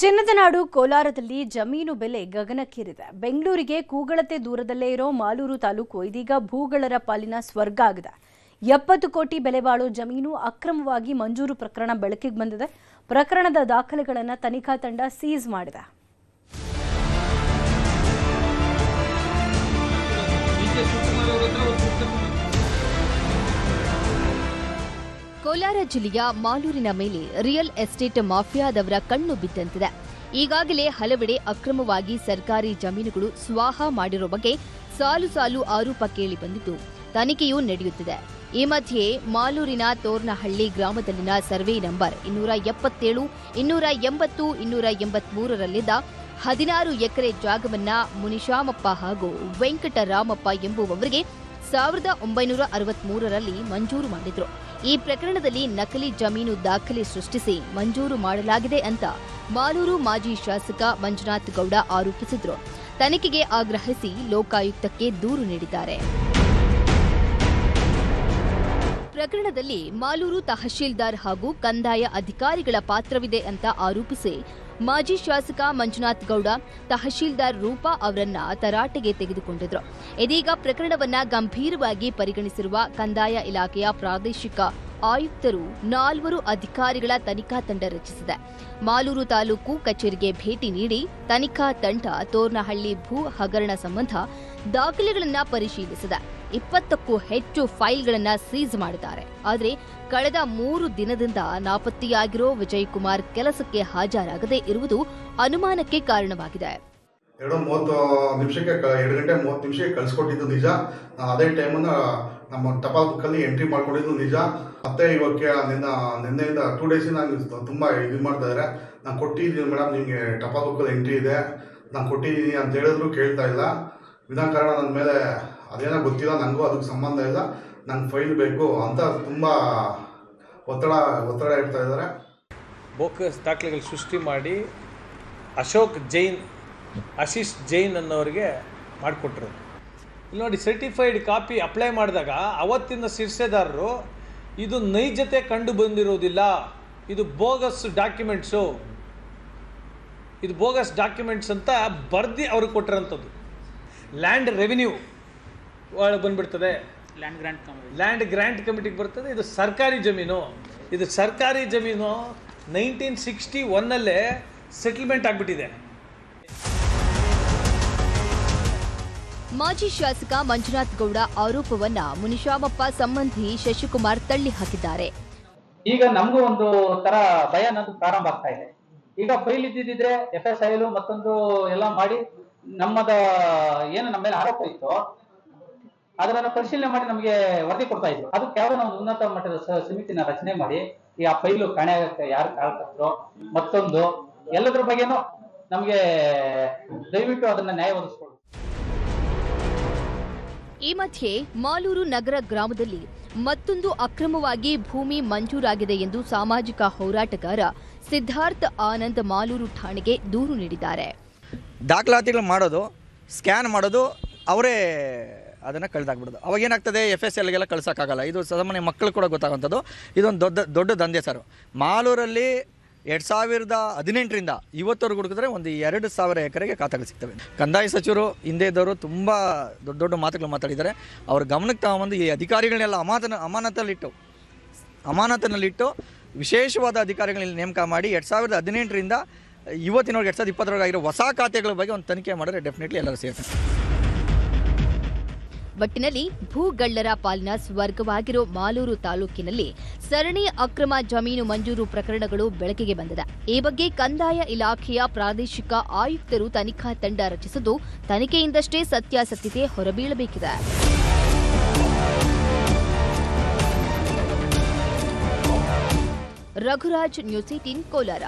ಚಿನ್ನದ ನಾಡು ಕೋಲಾರದಲ್ಲಿ ಜಮೀನು ಬೆಲೆ ಗಗನಕ್ಕೇರಿದೆ. ಬೆಂಗಳೂರಿಗೆ ಕೂಗಳತೆ ದೂರದಲ್ಲೇ ಇರೋ ಮಾಲೂರು ತಾಲೂಕು ಇದೀಗ ಭೂಗಳರ ಪಾಲಿನ ಸ್ವರ್ಗ ಆಗಿದೆ. 70 ಕೋಟಿ ಬೆಲೆ ಬಾಳೋ ಜಮೀನು ಅಕ್ರಮವಾಗಿ ಮಂಜೂರು ಪ್ರಕರಣ ಬೆಳಕಿಗೆ ಬಂದಿದೆ. ಪ್ರಕರಣದ ದಾಖಲೆಗಳನ್ನು ತನಿಖಾ ತಂಡ ಸೀಸ್ ಮಾಡಿದೆ. ಕೋಲಾರ ಜಿಲ್ಲೆಯ ಮಾಲೂರಿನ ಮೇಲೆ ರಿಯಲ್ ಎಸ್ಟೇಟ್ ಮಾಫಿಯಾದವರ ಕಣ್ಣು ಬಿದ್ದಂತಿದೆ. ಈಗಾಗಲೇ ಹಲವೆಡೆ ಅಕ್ರಮವಾಗಿ ಸರ್ಕಾರಿ ಜಮೀನುಗಳು ಸ್ವಾಹ ಮಾಡಿರುವ ಬಗ್ಗೆ ಸಾಲು ಸಾಲು ಆರೋಪ ಕೇಳಿ ಬಂದಿದ್ದು ತನಿಖೆಯೂ ನಡೆಯುತ್ತಿದೆ. ಈ ಮಧ್ಯೆ ಮಾಲೂರಿನ ತೋರ್ನಹಳ್ಳಿ ಗ್ರಾಮದಲ್ಲಿನ ಸರ್ವೆ ನಂಬರ್ 277, 280, 283ರಲ್ಲಿದ್ದ 16 ಎಕರೆ ಜಾಗವನ್ನ ಮುನಿಶಾಮಪ್ಪ ಹಾಗೂ ವೆಂಕಟರಾಮಪ್ಪ ಎಂಬುವವರಿಗೆ 1963ರಲ್ಲಿ ಮಂಜೂರು ಮಾಡಿದ್ರು. ಈ ಪ್ರಕರಣದಲ್ಲಿ ನಕಲಿ ಜಮೀನು ದಾಖಲೆ ಸೃಷ್ಟಿಸಿ ಮಂಜೂರು ಮಾಡಲಾಗಿದೆ ಅಂತ ಮಾಲೂರು ಮಾಜಿ ಶಾಸಕ ಮಂಜುನಾಥ್ ಗೌಡ ಆರೋಪಿಸಿದ್ರು. ತನಿಖೆಗೆ ಆಗ್ರಹಿಸಿ ಲೋಕಾಯುಕ್ತಕ್ಕೆ ದೂರು ನೀಡಿದ್ದಾರೆ. ಪ್ರಕರಣದಲ್ಲಿ ಮಾಲೂರು ತಹಶೀಲ್ದಾರ್ ಹಾಗೂ ಕಂದಾಯ ಅಧಿಕಾರಿಗಳ ಪಾತ್ರವಿದೆ ಅಂತ ಆರೋಪಿಸಿ ಮಾಜಿ ಶಾಸಕ ಮಂಜುನಾಥ್ ಗೌಡ ತಹಶೀಲ್ದಾರ್ ರೂಪಾ ಅವರನ್ನ ತರಾಟೆಗೆ ತೆಗೆದುಕೊಂಡಿದ್ರು. ಇದೀಗ ಪ್ರಕರಣವನ್ನ ಗಂಭೀರವಾಗಿ ಪರಿಗಣಿಸಿರುವ ಕಂದಾಯ ಇಲಾಖೆಯ ಪ್ರಾದೇಶಿಕ ಆಯುಕ್ತರು 4 ಅಧಿಕಾರಿಗಳ ತನಿಖಾ ತಂಡ ರಚಿಸಿದೆ. ಮಾಲೂರು ತಾಲೂಕು ಕಚೇರಿಗೆ ಭೇಟಿ ನೀಡಿ ತನಿಖಾ ತಂಡ ತೋರ್ನಹಳ್ಳಿ ಭೂ ಹಗರಣ ಸಂಬಂಧ ದಾಖಲೆಗಳನ್ನು ಪರಿಶೀಲಿಸಿದೆ. 20ಕ್ಕೂ ಹೆಚ್ಚು ಫೈಲ್ಗಳನ್ನು ಸೀಸ್ ಮಾಡಿದ್ದಾರೆ. ಆದರೆ ಕಳೆದ 3 ದಿನದಿಂದ ನಾಪತ್ತೆಯಾಗಿರೋ ವಿಜಯಕುಮಾರ್ ಕೆಲಸಕ್ಕೆ ಹಾಜರಾಗದೇ ಇರುವುದು ಅನುಮಾನಕ್ಕೆ ಕಾರಣವಾಗಿದೆ. 2 ಗಂಟೆ 30 ನಿಮಿಷಕ್ಕೆ ಕಳಿಸ್ಕೊಟ್ಟಿದ್ದು ನಿಜ. ಅದೇ ಟೈಮನ್ನು ನಮ್ಮ ಟಪಾಲ್ ಬುಕ್ಕಲ್ಲಿ ಎಂಟ್ರಿ ಮಾಡ್ಕೊಂಡಿದ್ದು ನಿಜ. ಮತ್ತೆ ಇವಾಗ ನಿನ್ನೆಯಿಂದ 2 ಡೇಸಿಂದ ನಾನು ತುಂಬ ಇದು ಮಾಡ್ತಾ ಇದ್ದಾರೆ. ನಾನು ಕೊಟ್ಟಿದ್ದೀನಿ ಮೇಡಮ್, ನಿಮಗೆ ಟಪಾಲ್ ಬುಕ್ಕಲ್ಲಿ ಎಂಟ್ರಿ ಇದೆ, ನಾನು ಕೊಟ್ಟಿದ್ದೀನಿ ಅಂತ ಹೇಳಿದ್ರು ಕೇಳ್ತಾ ಇಲ್ಲ. ವಿನಾಕಾರಣ ನನ್ನ ಮೇಲೆ ಅದೇನೋ ಗೊತ್ತಿಲ್ಲ, ನನಗೂ ಅದಕ್ಕೆ ಸಂಬಂಧ ಇಲ್ಲ, ನಂಗೆ ಫೈಲ್ ಬೇಕು ಅಂತ ತುಂಬ ಒತ್ತಡ ಇಡ್ತಾ ಇದ್ದಾರೆ. ಬೋಗಸ್ ದಾಖಲೆಗಳು ಸೃಷ್ಟಿ ಮಾಡಿ ಅಶೋಕ್ ಜೈನ್, ಆಶೀಶ್ ಜೈನ್ ಅನ್ನೋರಿಗೆ ಮಾಡಿಕೊಟ್ರು. ಇಲ್ಲಿ ನೋಡಿ, ಸರ್ಟಿಫೈಡ್ ಕಾಪಿ ಅಪ್ಲೈ ಮಾಡಿದಾಗ ಅವತ್ತಿನ ಶಿರ್ಷೆದಾರರು ಇದು ನೈಜತೆ ಕಂಡು ಬಂದಿರೋದಿಲ್ಲ, ಇದು ಬೋಗಸ್ ಡಾಕ್ಯುಮೆಂಟ್ಸ್ ಅಂತ ಬರ್ದು ಅವ್ರಿಗೆ ಕೊಟ್ಟಿರೋಂಥದ್ದು. ಲ್ಯಾಂಡ್ ರೆವಿನ್ಯೂ ಒಳಗೆ ಬಂದುಬಿಡ್ತದೆ, ಲ್ಯಾಂಡ್ ಗ್ರ್ಯಾಂಟ್ ಕಮಿಟಿಗೆ ಬರ್ತದೆ. ಇದು ಸರ್ಕಾರಿ ಜಮೀನು 1961ನಲ್ಲೇ ಸೆಟಲ್ಮೆಂಟ್ ಆಗಿಬಿಟ್ಟಿದೆ. ಮಾಜಿ ಶಾಸಕ ಮಂಜುನಾಥ್ ಗೌಡ ಆರೋಪವನ್ನ ಮುನಿಶಾಮಪ್ಪ ಸಂಬಂಧಿ ಶಶಿಕುಮಾರ್ ತಳ್ಳಿ ಹಾಕಿದ್ದಾರೆ. ಈಗ ನಮಗೂ ಒಂದು ತರ ಭಯ ಅನ್ನೋದು ಪ್ರಾರಂಭ ಆಗ್ತಾ ಇದೆ. ಈಗ ಫೈಲ್ ಇದ್ದಿದ್ರೆ FSI ಮತ್ತೊಂದು ಎಲ್ಲ ಮಾಡಿ ನಮ್ಮದ ಏನು ನಮ್ಮ ಮೇಲೆ ಆರೋಪ ಇತ್ತು ಅದನ್ನ ಪರಿಶೀಲನೆ ಮಾಡಿ ನಮಗೆ ವರದಿ ಕೊಡ್ತಾ ಇದ್ರು. ಅದಕ್ಕೆ ಯಾವ್ದೋ ನಾವು ಉನ್ನತ ಮಟ್ಟದ ಸಮಿತಿನ ರಚನೆ ಮಾಡಿ ಈ ಆ ಫೈಲು ಕಾಣೆ ಆಗಕ್ಕೆ ಯಾರು ಕಾರಣಕರ್ತರು ಮತ್ತೊಂದು ಎಲ್ಲದ್ರ ಬಗ್ಗೆನೂ ನಮಗೆ ದಯವಿಟ್ಟು ಅದನ್ನ ನ್ಯಾಯ ಒದಗಿಸ್ಕೊಡು. ಈ ಮಧ್ಯೆ ಮಾಲೂರು ನಗರ ಗ್ರಾಮದಲ್ಲಿ ಮತ್ತೊಂದು ಅಕ್ರಮವಾಗಿ ಭೂಮಿ ಮಂಜೂರಾಗಿದೆ ಎಂದು ಸಾಮಾಜಿಕ ಹೋರಾಟಗಾರ ಸಿದ್ಧಾರ್ಥ ಆನಂದ್ ಮಾಲೂರು ಠಾಣೆಗೆ ದೂರು ನೀಡಿದ್ದಾರೆ. ದಾಖಲಾತಿಗಳು ಮಾಡೋದು, ಸ್ಕ್ಯಾನ್ ಮಾಡೋದು, ಅವರೇ ಅದನ್ನು ಕಳೆದಾಕ್ಬಿಡೋದು. ಅವಾಗ ಏನಾಗ್ತದೆ, FSLಗೆಲ್ಲ ಕಳ್ಸೋಕ್ಕಾಗಲ್ಲ. ಇದು ಸಾಮಾನ್ಯ ಮಕ್ಕಳು ಕೂಡ ಗೊತ್ತಾಗುವಂಥದ್ದು. ಇದೊಂದು ದೊಡ್ಡ ದಂಧೆ ಸರ್. ಮಾಲೂರಲ್ಲಿ 2018ರಿಂದ ಇವತ್ತವರೆಗೂ ಹುಡುಕಿದ್ರೆ ಒಂದು 2000 ಎಕರೆಗೆ ಖಾತೆಗಳು ಸಿಗ್ತವೆ. ಕಂದಾಯ ಸಚಿವರು ಹಿಂದೆ ಇದ್ದವರು ತುಂಬ ದೊಡ್ಡ ಮಾತುಗಳು ಮಾತಾಡಿದ್ದಾರೆ. ಅವ್ರ ಗಮನಕ್ಕೆ ತಗೊಂಬಂದು ಈ ಅಧಿಕಾರಿಗಳನ್ನೆಲ್ಲ ಅಮಾನತಿನಲ್ಲಿಟ್ಟು ವಿಶೇಷವಾದ ಅಧಿಕಾರಿಗಳನ್ನ ನೇಮಕ ಮಾಡಿ 2018ರಿಂದ ಇವತ್ತಿನವರೆಗೆ 2020 ಆಗಿರೋ ಹೊಸ ಖಾತೆಗಳ ಬಗ್ಗೆ ಒಂದು ತನಿಖೆ ಮಾಡಿದ್ರೆ ಡೆಫಿನೆಟ್ಲಿ ಎಲ್ಲರೂ ಸೇರ್ತಾರೆ. ಒಟ್ಟಿನಲ್ಲಿ ಭೂಗಳ್ಳರ ಪಾಲಿನ ಸ್ವರ್ಗವಾಗಿರೋ ಮಾಲೂರು ತಾಲೂಕಿನಲ್ಲಿ ಸರಣಿ ಅಕ್ರಮ ಜಮೀನು ಮಂಜೂರು ಪ್ರಕರಣಗಳು ಬೆಳಕಿಗೆ ಬಂದಿದೆ. ಈ ಬಗ್ಗೆ ಕಂದಾಯ ಇಲಾಖೆಯ ಪ್ರಾದೇಶಿಕ ಆಯುಕ್ತರು ತನಿಖಾ ತಂಡ ರಚಿಸಿದ್ದು ತನಿಖೆಯಿಂದಷ್ಟೇ ಸತ್ಯಾಸತ್ಯತೆ ಹೊರಬೀಳಬೇಕಿದೆ. ರಘುರಾಜ್, ನ್ಯೂಸ್ 18 ಕೋಲಾರ.